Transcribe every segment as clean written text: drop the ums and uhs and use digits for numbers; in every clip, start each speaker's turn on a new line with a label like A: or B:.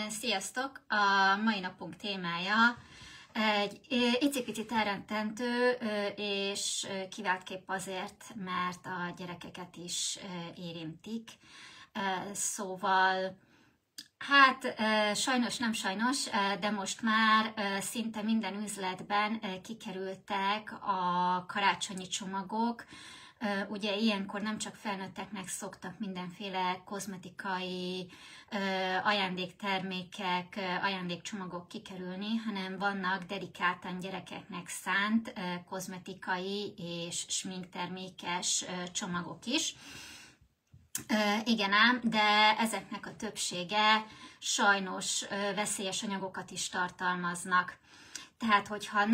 A: Sziasztok! A mai napunk témája egy icipicit elrettentő, és kiváltképp azért, mert a gyerekeket is érintik. Szóval, hát sajnos, nem sajnos, de most már szinte minden üzletben kikerültek a karácsonyi csomagok. Ugye ilyenkor nem csak felnőtteknek szoktak mindenféle kozmetikai ajándéktermékek, ajándékcsomagok kikerülni, hanem vannak dedikáltan gyerekeknek szánt kozmetikai és sminktermékes csomagok is. Igen ám, de ezeknek a többsége sajnos veszélyes anyagokat is tartalmaznak. Tehát, hogyha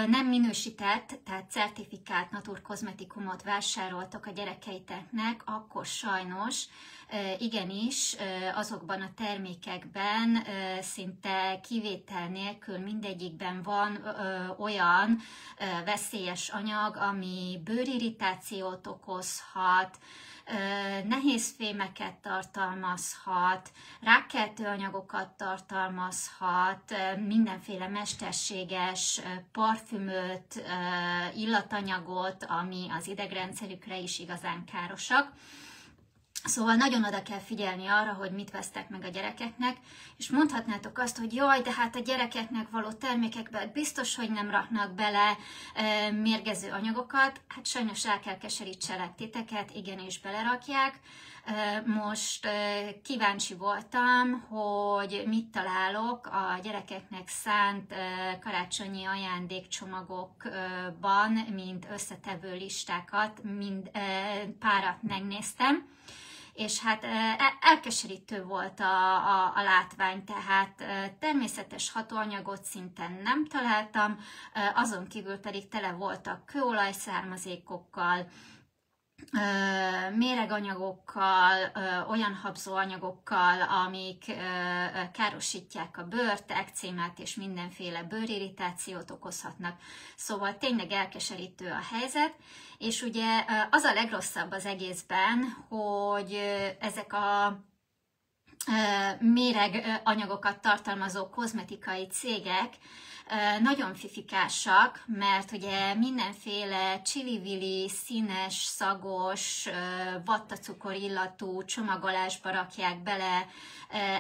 A: nem minősített, tehát certifikált naturkozmetikumot vásároltok a gyerekeiteknek, akkor sajnos igenis azokban a termékekben szinte kivétel nélkül mindegyikben van olyan veszélyes anyag, ami bőrirritációt okozhat, nehéz fémeket tartalmazhat, rákkeltő anyagokat tartalmazhat, mindenféle mesterséges parfümöt, illatanyagot, ami az idegrendszerükre is igazán károsak. Szóval nagyon oda kell figyelni arra, hogy mit vesztek meg a gyerekeknek, és mondhatnátok azt, hogy jaj, de hát a gyerekeknek való termékekben biztos, hogy nem raknak bele mérgező anyagokat. Hát sajnos el kell keserítselek titeket, igenis belerakják. Most kíváncsi voltam, hogy mit találok a gyerekeknek szánt karácsonyi ajándékcsomagokban, mint összetevő listákat, mind párat megnéztem. És hát elkeserítő volt a látvány, tehát természetes hatóanyagot szinte nem találtam, azon kívül pedig tele voltak kőolajszármazékokkal, méreganyagokkal, olyan habzóanyagokkal, amik károsítják a bőrt, ekcémát és mindenféle bőrirritációt okozhatnak. Szóval tényleg elkeserítő a helyzet, és ugye az a legrosszabb az egészben, hogy ezek a méreganyagokat tartalmazó kozmetikai cégek nagyon fifikásak, mert ugye mindenféle csili-vili, színes, szagos, vattacukor illatú csomagolásba rakják bele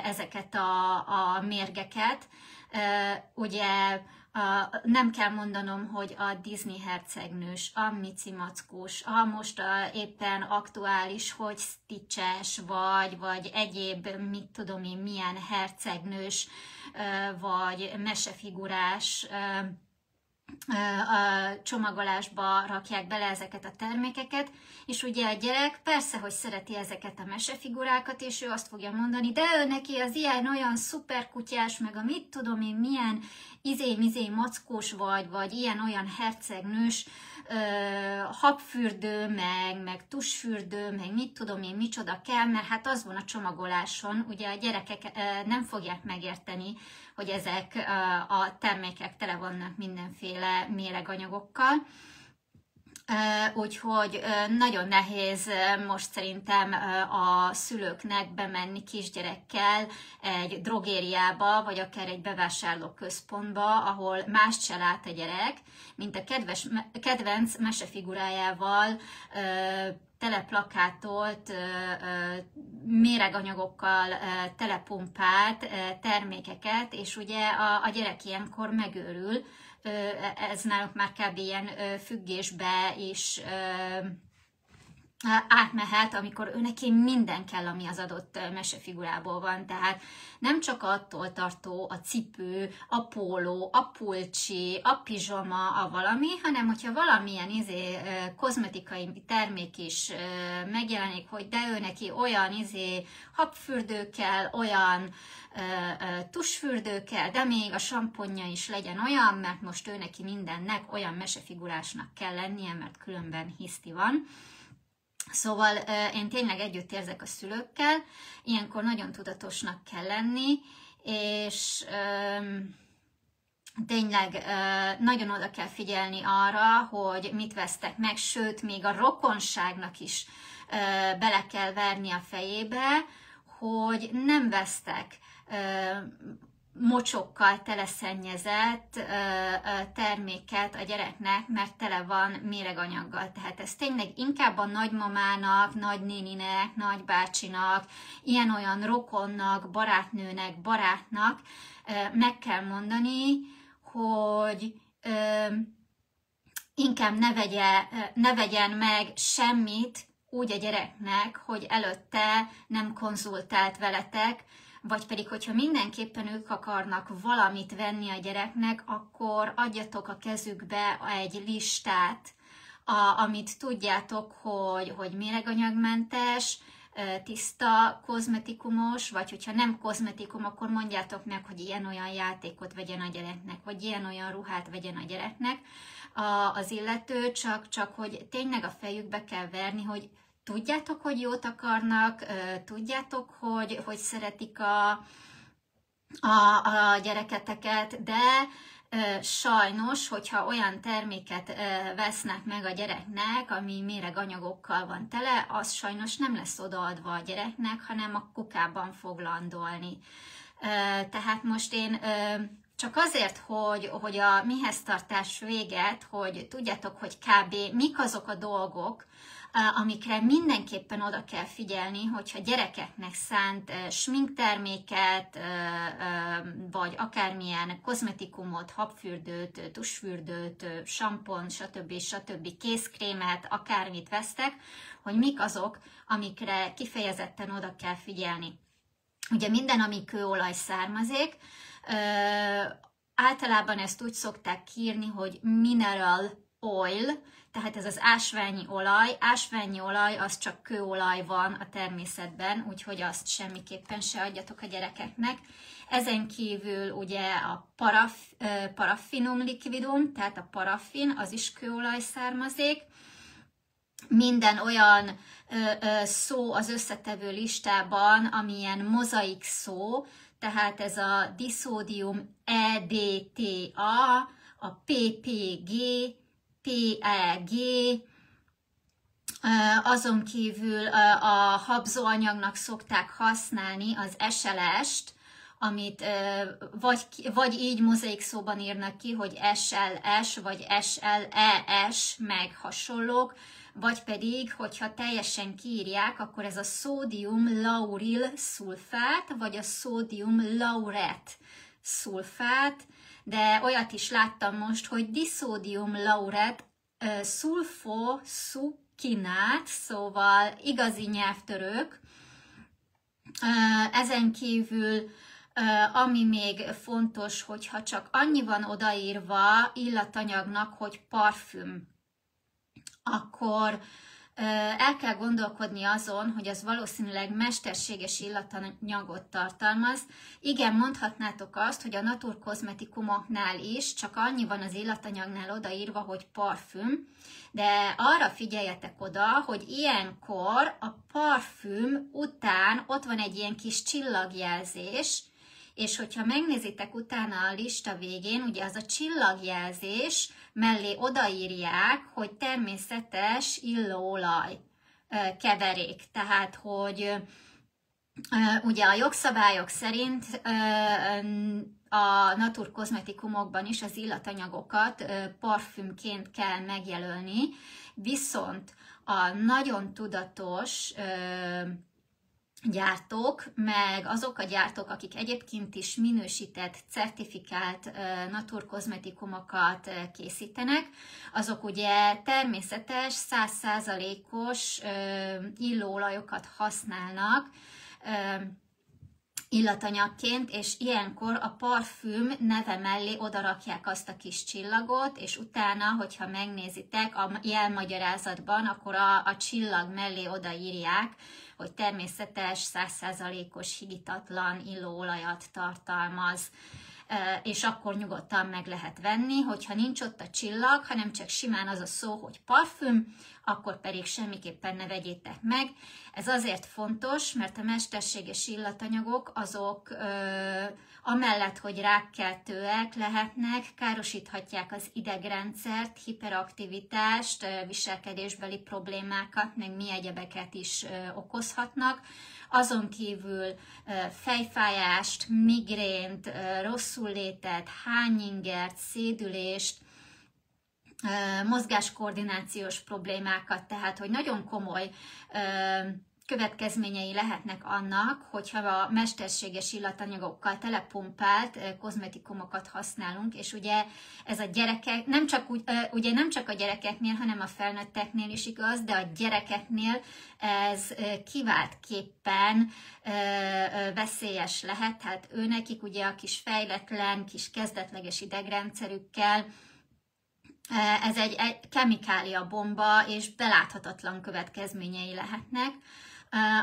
A: ezeket a mérgeket. Ugye nem kell mondanom, hogy a Disney hercegnős, a Mici mackós, a most éppen aktuális, hogy Stitches vagy egyéb, mit tudom én, milyen hercegnős, vagy mesefigurás a csomagolásba rakják bele ezeket a termékeket, és ugye a gyerek persze, hogy szereti ezeket a mesefigurákat, és ő azt fogja mondani, de ő neki az ilyen-olyan szuperkutyás, meg a mit tudom én, milyen izé-mizé mackós vagy ilyen-olyan hercegnős, habfürdő, meg tusfürdő, meg mit tudom én, micsoda kell, mert hát az van a csomagoláson, ugye a gyerekek nem fogják megérteni, hogy ezek a termékek tele vannak mindenféle méreganyagokkal. Úgyhogy nagyon nehéz most szerintem a szülőknek bemenni kisgyerekkel egy drogériába, vagy akár egy bevásárlóközpontba, ahol mást se lát a gyerek, mint a kedvenc mesefigurájával teleplakátolt, méreganyagokkal telepumpált termékeket, és ugye a gyerek ilyenkor megőrül, ez náluk már kb. Ilyen függésbe is átmehet, amikor ő neki minden kell, ami az adott mesefigurából van. Tehát nem csak attól tartó a cipő, a póló, a pulcsi, a pizsama, a valami, hanem hogyha valamilyen kozmetikai termék is megjelenik, hogy de ő neki olyan habfürdő kell, olyan tusfürdő kell, de még a samponja is legyen olyan, mert most ő neki mindennek olyan mesefigurásnak kell lennie, mert különben hiszti van. Szóval én tényleg együtt érzek a szülőkkel, ilyenkor nagyon tudatosnak kell lenni, és tényleg nagyon oda kell figyelni arra, hogy mit vesztek meg, sőt, még a rokonságnak is bele kell verni a fejébe, hogy nem vesztek mocsokkal teleszennyezett terméket a gyereknek, mert tele van méreganyaggal. Tehát ez tényleg inkább a nagymamának, nagynéninek, nagybácsinak, ilyen-olyan rokonnak, barátnőnek, barátnak meg kell mondani, hogy inkább ne vegyen meg semmit úgy a gyereknek, hogy előtte nem konzultált veletek, vagy pedig, hogyha mindenképpen ők akarnak valamit venni a gyereknek, akkor adjatok a kezükbe egy listát, amit tudjátok, hogy méreganyagmentes, tiszta kozmetikumos, vagy hogyha nem kozmetikum, akkor mondjátok meg, hogy ilyen-olyan játékot vegyen a gyereknek, vagy ilyen-olyan ruhát vegyen a gyereknek az illető, csak hogy tényleg a fejükbe kell verni, hogy tudjátok, hogy jót akarnak, tudjátok, hogy szeretik a gyereketeket, de sajnos, hogyha olyan terméket vesznek meg a gyereknek, ami méreganyagokkal van tele, az sajnos nem lesz odaadva a gyereknek, hanem a kukában fog landolni. Tehát most én csak azért, hogy a mihez tartás véget, hogy tudjátok, hogy kb. Mik azok a dolgok, amikre mindenképpen oda kell figyelni, hogyha gyerekeknek szánt sminkterméket, vagy akármilyen kozmetikumot, habfürdőt, tusfürdőt, sampon, stb. Kézkrémet, akármit vesztek, hogy mik azok, amikre kifejezetten oda kell figyelni. Ugye minden, ami kőolaj származék, általában ezt úgy szokták kiírni, hogy mineral oil, tehát ez az ásványi olaj. Ásványi olaj, az csak kőolaj van a természetben, úgyhogy azt semmiképpen se adjatok a gyerekeknek. Ezen kívül ugye a paraffinum liquidum, tehát a paraffin, az is kőolaj származék. Minden olyan szó az összetevő listában, amilyen mozaik szó, tehát ez a diszódium EDTA, a PPG, PEG, azon kívül a habzóanyagnak szokták használni az SLS-t, amit vagy így mozaik szóban írnak ki, hogy SLS vagy SLES, meg hasonlók, vagy pedig, hogyha teljesen kiírják, akkor ez a szódium lauril szulfát, vagy a szódium lauret szulfát, de olyat is láttam most, hogy diszódium lauret szulfoszukinát, szóval igazi nyelvtörők. Ezen kívül, ami még fontos, hogyha csak annyi van odaírva illatanyagnak, hogy parfüm, akkor el kell gondolkodni azon, hogy az valószínűleg mesterséges illatanyagot tartalmaz. Igen, mondhatnátok azt, hogy a naturkozmetikumoknál is csak annyi van az illatanyagnál odaírva, hogy parfüm, de arra figyeljetek oda, hogy ilyenkor a parfüm után ott van egy ilyen kis csillagjelzés, és hogyha megnézitek utána a lista végén, ugye az a csillagjelzés mellé odaírják, hogy természetes illóolaj keverék. Tehát, hogy ugye a jogszabályok szerint a naturkozmetikumokban is az illatanyagokat parfümként kell megjelölni, viszont a nagyon tudatos gyártók, meg azok a gyártók, akik egyébként is minősített, certifikált naturkozmetikumokat készítenek, azok ugye természetes, 100%-os illóolajokat használnak illatanyagként, és ilyenkor a parfüm neve mellé odarakják azt a kis csillagot, és utána, hogyha megnézitek a jelmagyarázatban, akkor a csillag mellé odaírják, hogy természetes, 100%-os higítatlan illóolajat tartalmaz, és akkor nyugodtan meg lehet venni, hogyha nincs ott a csillag, hanem csak simán az a szó, hogy parfüm, akkor pedig semmiképpen ne vegyétek meg. Ez azért fontos, mert a mesterséges illatanyagok azok amellett, hogy rákkeltőek lehetnek, károsíthatják az idegrendszert, hiperaktivitást, viselkedésbeli problémákat, meg mi egyebeket is okozhatnak. azon kívül fejfájást, migrént, rosszullétet, hányingert, szédülést, mozgáskoordinációs problémákat, tehát hogy nagyon komoly következményei lehetnek annak, hogyha a mesterséges illatanyagokkal telepumpált kozmetikumokat használunk, és ugye ez a gyerekek, nem csak a gyerekeknél, hanem a felnőtteknél is igaz, de a gyerekeknél ez kiváltképpen veszélyes lehet, tehát őnekik ugye a kis fejletlen, kis kezdetleges idegrendszerükkel ez egy kemikália bomba, és beláthatatlan következményei lehetnek.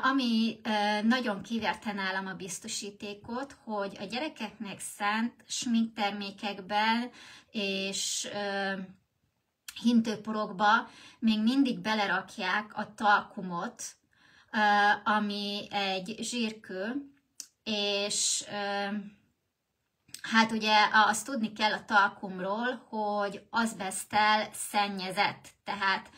A: Ami nagyon kiverte nálam a biztosítékot, hogy a gyerekeknek szánt sminktermékekben és hintőporokba még mindig belerakják a talkumot, ami egy zsírkő, és hát ugye azt tudni kell a talkumról, hogy azbeszttel szennyezett, tehát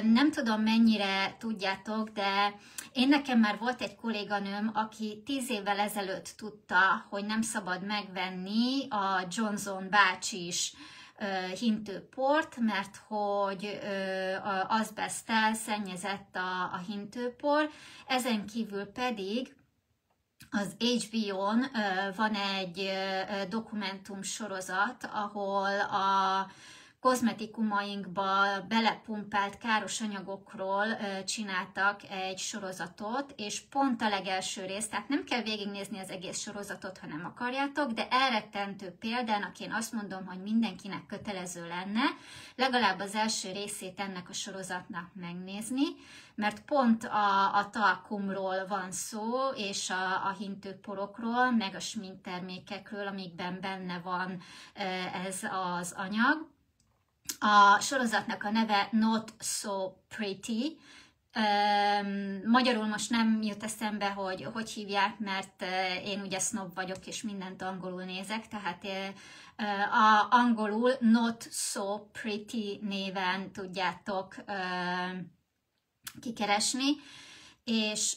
A: nem tudom mennyire tudjátok, de nekem már volt egy kolléganőm, aki 10 évvel ezelőtt tudta, hogy nem szabad megvenni a Johnson bácsis hintőport, mert hogy azbeszttel szennyezett a hintőpor, ezen kívül pedig az HBO-n van egy dokumentum sorozat, ahol a kozmetikumainkba belepumpált káros anyagokról csináltak egy sorozatot, és pont a legelső rész, tehát nem kell végignézni az egész sorozatot, ha nem akarjátok, de elrettentő példának én azt mondom, hogy mindenkinek kötelező lenne legalább az első részét ennek a sorozatnak megnézni, mert pont a talkumról van szó, és a hintőporokról, meg a sminktermékekről, amikben benne van ez az anyag. A sorozatnak a neve Not So Pretty. Magyarul most nem jut eszembe, hogy hívják, mert én ugye sznob vagyok, és mindent angolul nézek, tehát angolul Not So Pretty néven tudjátok kikeresni, és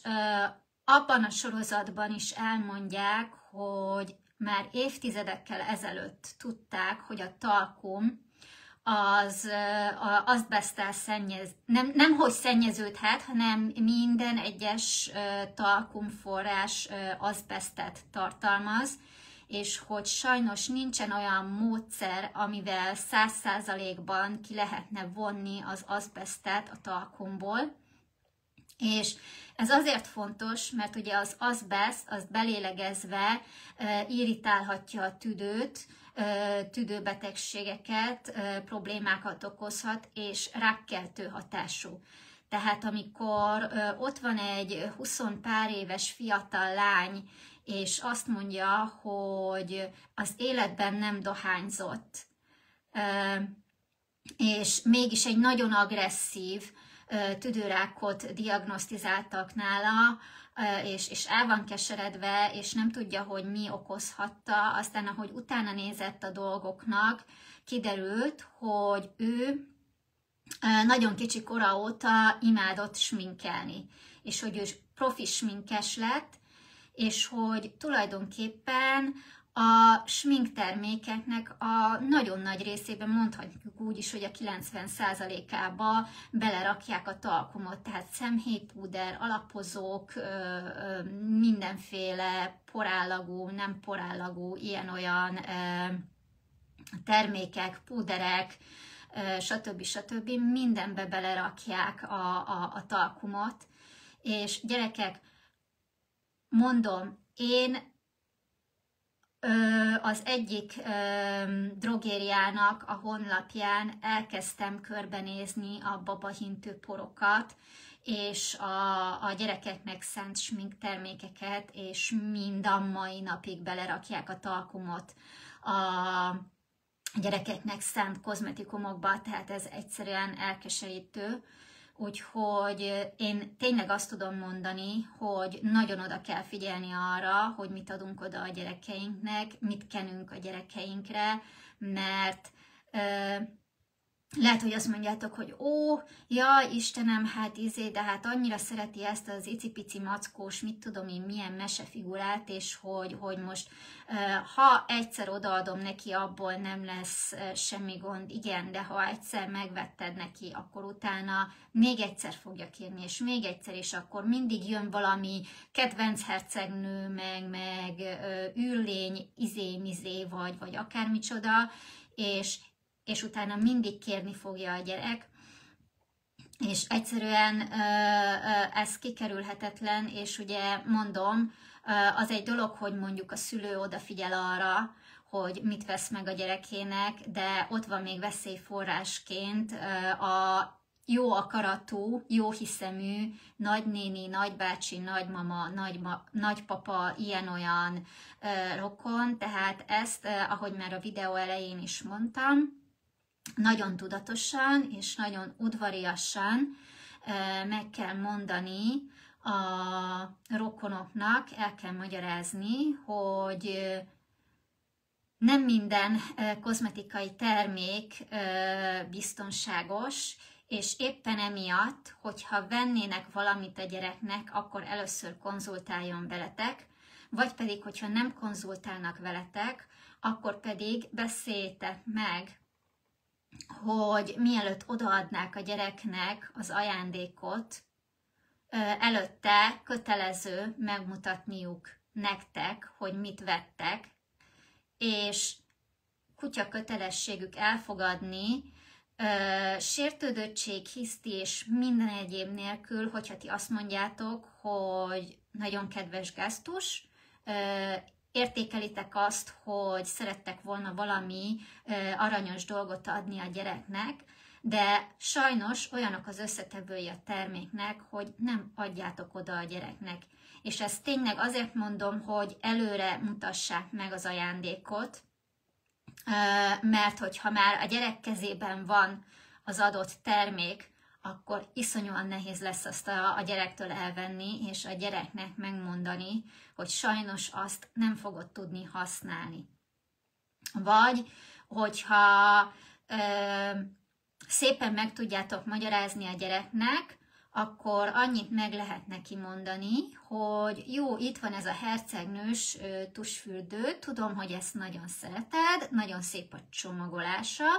A: abban a sorozatban is elmondják, hogy már évtizedekkel ezelőtt tudták, hogy a talkum az azbeszttel nem hogy szennyeződhet, hanem minden egyes talkumforrás azbesztet tartalmaz, és hogy sajnos nincsen olyan módszer, amivel 100%-ban ki lehetne vonni az azbesztet a talkumból. És ez azért fontos, mert ugye az azbeszt, azt belélegezve irritálhatja a tüdőt, tüdőbetegségeket, problémákat okozhat, és rákkeltő hatású. Tehát amikor ott van egy 20 pár éves fiatal lány, és azt mondja, hogy az életben nem dohányzott, és mégis egy nagyon agresszív tüdőrákot diagnosztizáltak nála, és el van keseredve, és nem tudja, hogy mi okozhatta. Aztán, ahogy utána nézett a dolgoknak, kiderült, hogy ő nagyon kicsi kora óta imádott sminkelni, és hogy ő profi sminkes lett, és hogy tulajdonképpen a sminktermékeknek a nagyon nagy részében, mondhatjuk úgy is, hogy a 90%-ába belerakják a talkumot, tehát szemhéjpúder, alapozók, mindenféle porállagú, nem porállagú, ilyen-olyan termékek, púderek, stb. Mindenbe belerakják a talkumot, és gyerekek, mondom, én az egyik drogériának a honlapján elkezdtem körbenézni a babahintő porokat, és a gyerekeknek szánt sminktermékeket, és mind a mai napig belerakják a talkumot a gyerekeknek szánt kozmetikumokba, tehát ez egyszerűen elkeserítő. Úgyhogy én tényleg azt tudom mondani, hogy nagyon oda kell figyelni arra, hogy mit adunk oda a gyerekeinknek, mit kenünk a gyerekeinkre, mert lehet, hogy azt mondjátok, hogy ó, ja, Istenem, hát de hát annyira szereti ezt az icipici mackós, mit tudom én, milyen mesefigurát, és hogy most, ha egyszer odaadom neki, abból nem lesz semmi gond. Igen, de ha egyszer megvetted neki, akkor utána még egyszer fogja kérni, és még egyszer, és akkor mindig jön valami kedvenc hercegnő, meg űrlény, izé, vagy akármicsoda, és utána mindig kérni fogja a gyerek, és egyszerűen ez kikerülhetetlen, és ugye mondom, az egy dolog, hogy mondjuk a szülő odafigyel arra, hogy mit vesz meg a gyerekének, de ott van még veszélyforrásként a jó akaratú, jó hiszemű nagynéni, nagybácsi, nagymama, nagypapa, ilyen-olyan rokon, tehát ezt, ahogy már a videó elején is mondtam, nagyon tudatosan és nagyon udvariasan meg kell mondani a rokonoknak, el kell magyarázni, hogy nem minden kozmetikai termék biztonságos, és éppen emiatt, hogyha vennének valamit a gyereknek, akkor először konzultáljon veletek, vagy pedig, hogyha nem konzultálnak veletek, akkor pedig beszéljétek meg, hogy mielőtt odaadnák a gyereknek az ajándékot, előtte kötelező megmutatniuk nektek, hogy mit vettek, és kutya kötelességük elfogadni, sértődöttség, hiszti és minden egyéb nélkül, hogyha ti azt mondjátok, hogy nagyon kedves gesztus, értékelitek azt, hogy szerettek volna valami aranyos dolgot adni a gyereknek, de sajnos olyanok az összetevői a terméknek, hogy nem adjátok oda a gyereknek. És ezt tényleg azért mondom, hogy előre mutassák meg az ajándékot, mert hogyha már a gyerek kezében van az adott termék, akkor iszonyúan nehéz lesz azt a gyerektől elvenni, és a gyereknek megmondani, hogy sajnos azt nem fogod tudni használni. Vagy, hogyha szépen meg tudjátok magyarázni a gyereknek, akkor annyit meg lehet neki mondani, hogy jó, itt van ez a hercegnős tusfürdő, tudom, hogy ezt nagyon szereted, nagyon szép a csomagolása,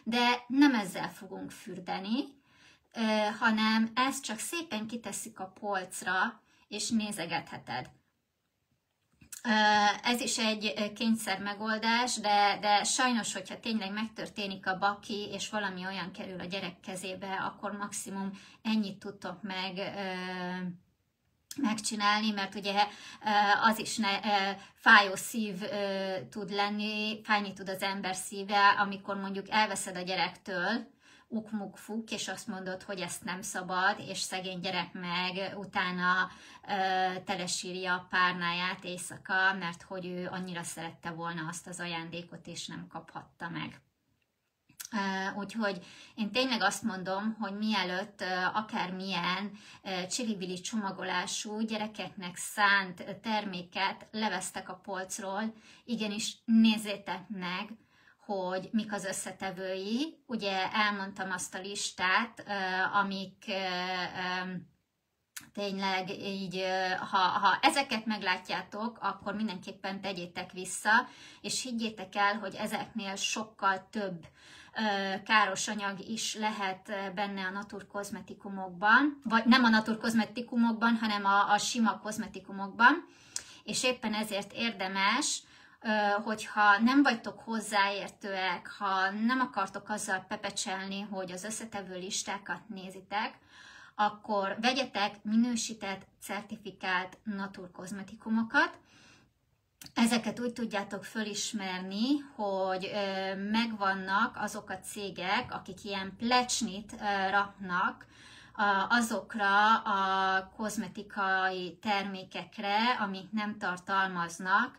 A: de nem ezzel fogunk fürdeni, hanem ezt csak szépen kiteszik a polcra, és nézegetheted. Ez is egy kényszer megoldás, de sajnos, hogyha tényleg megtörténik a baki, és valami olyan kerül a gyerek kezébe, akkor maximum ennyit tudtok megcsinálni, mert ugye az is fájó szív tud lenni, fájni tud az ember szíve, amikor mondjuk elveszed a gyerektől, ukmuk-fuk, és azt mondod, hogy ezt nem szabad, és szegény gyerek meg utána telesírja a párnáját éjszaka, mert hogy ő annyira szerette volna azt az ajándékot, és nem kaphatta meg. Úgyhogy én tényleg azt mondom, hogy mielőtt akármilyen csili-bili csomagolású gyerekeknek szánt terméket levesztek a polcról, igenis nézzétek meg, hogy mik az összetevői. Ugye elmondtam azt a listát, amik tényleg így, ha ezeket meglátjátok, akkor mindenképpen tegyétek vissza, és higgyétek el, hogy ezeknél sokkal több káros anyag is lehet benne a naturkozmetikumokban, vagy nem a naturkozmetikumokban, hanem a sima kozmetikumokban, és éppen ezért érdemes, hogyha nem vagytok hozzáértőek, ha nem akartok azzal pepecselni, hogy az összetevő listákat nézitek, akkor vegyetek minősített, certifikált naturkozmetikumokat. Ezeket úgy tudjátok fölismerni, hogy megvannak azok a cégek, akik ilyen plecsnit raknak azokra a kozmetikai termékekre, amik nem tartalmaznak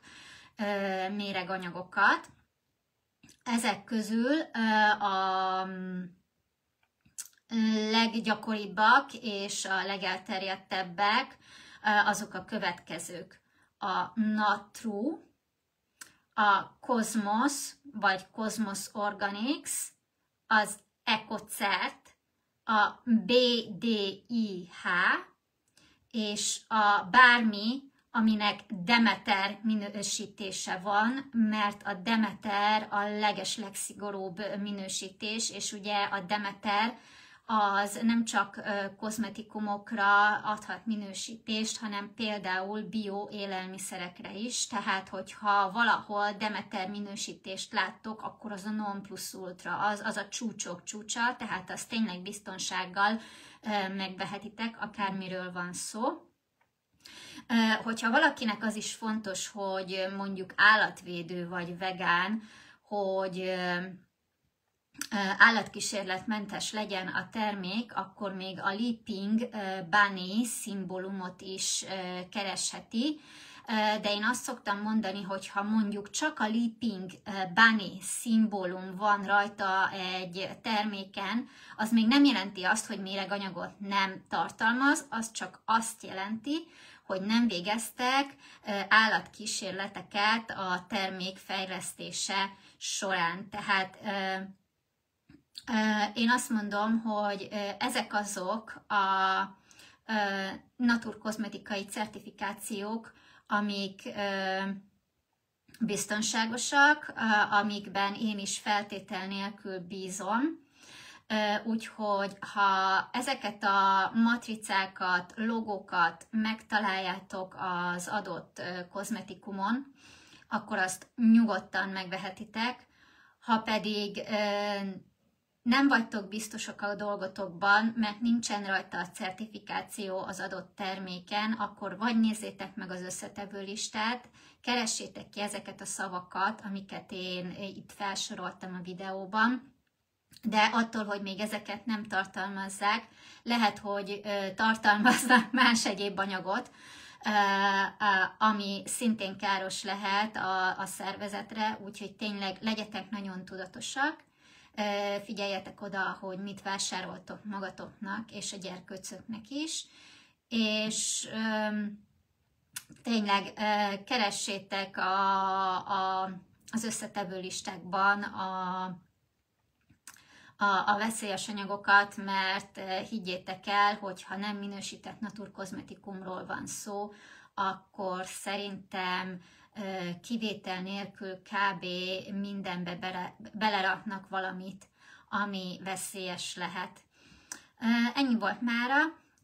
A: méreganyagokat. Ezek közül a leggyakoribbak és a legelterjedtebbek azok a következők. A Natru, a Cosmos vagy Cosmos Organics, az Ecocert, a BDIH, és a bármi, aminek Demeter minősítése van, mert a Demeter a legeslegszigorúbb minősítés, és ugye a Demeter az nem csak kozmetikumokra adhat minősítést, hanem például bioélelmiszerekre is, tehát hogyha valahol Demeter minősítést láttok, akkor az a non plus ultra, az a csúcsok csúcsa, tehát azt tényleg biztonsággal megvehetitek, akármiről van szó. Hogyha valakinek az is fontos, hogy mondjuk állatvédő vagy vegán, hogy állatkísérletmentes legyen a termék, akkor még a Leaping Bunny szimbólumot is keresheti. De én azt szoktam mondani, hogy ha mondjuk csak a Leaping Bunny szimbólum van rajta egy terméken, az még nem jelenti azt, hogy méreganyagot nem tartalmaz, az csak azt jelenti, hogy nem végeztek állatkísérleteket a termék fejlesztése során. Tehát én azt mondom, hogy ezek azok a naturkozmetikai certifikációk, amik biztonságosak, amikben én is feltétel nélkül bízom. Úgyhogy ha ezeket a matricákat, logókat megtaláljátok az adott kozmetikumon, akkor azt nyugodtan megvehetitek. Ha pedig nem vagytok biztosak a dolgotokban, mert nincsen rajta a certifikáció az adott terméken, akkor vagy nézzétek meg az összetevő listát, keressétek ki ezeket a szavakat, amiket én itt felsoroltam a videóban, de attól, hogy még ezeket nem tartalmazzák, lehet, hogy tartalmaznak más egyéb anyagot, ami szintén káros lehet a szervezetre, úgyhogy tényleg legyetek nagyon tudatosak, figyeljetek oda, hogy mit vásároltok magatoknak és a gyerkőcöknek is, és tényleg keressétek az összetevő listákban a veszélyes anyagokat, mert higgyétek el, hogy ha nem minősített naturkozmetikumról van szó, akkor szerintem kivétel nélkül kb. Mindenbe beleraknak valamit, ami veszélyes lehet. Ennyi volt mára.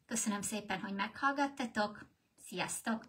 A: Köszönöm szépen, hogy meghallgattatok. Sziasztok!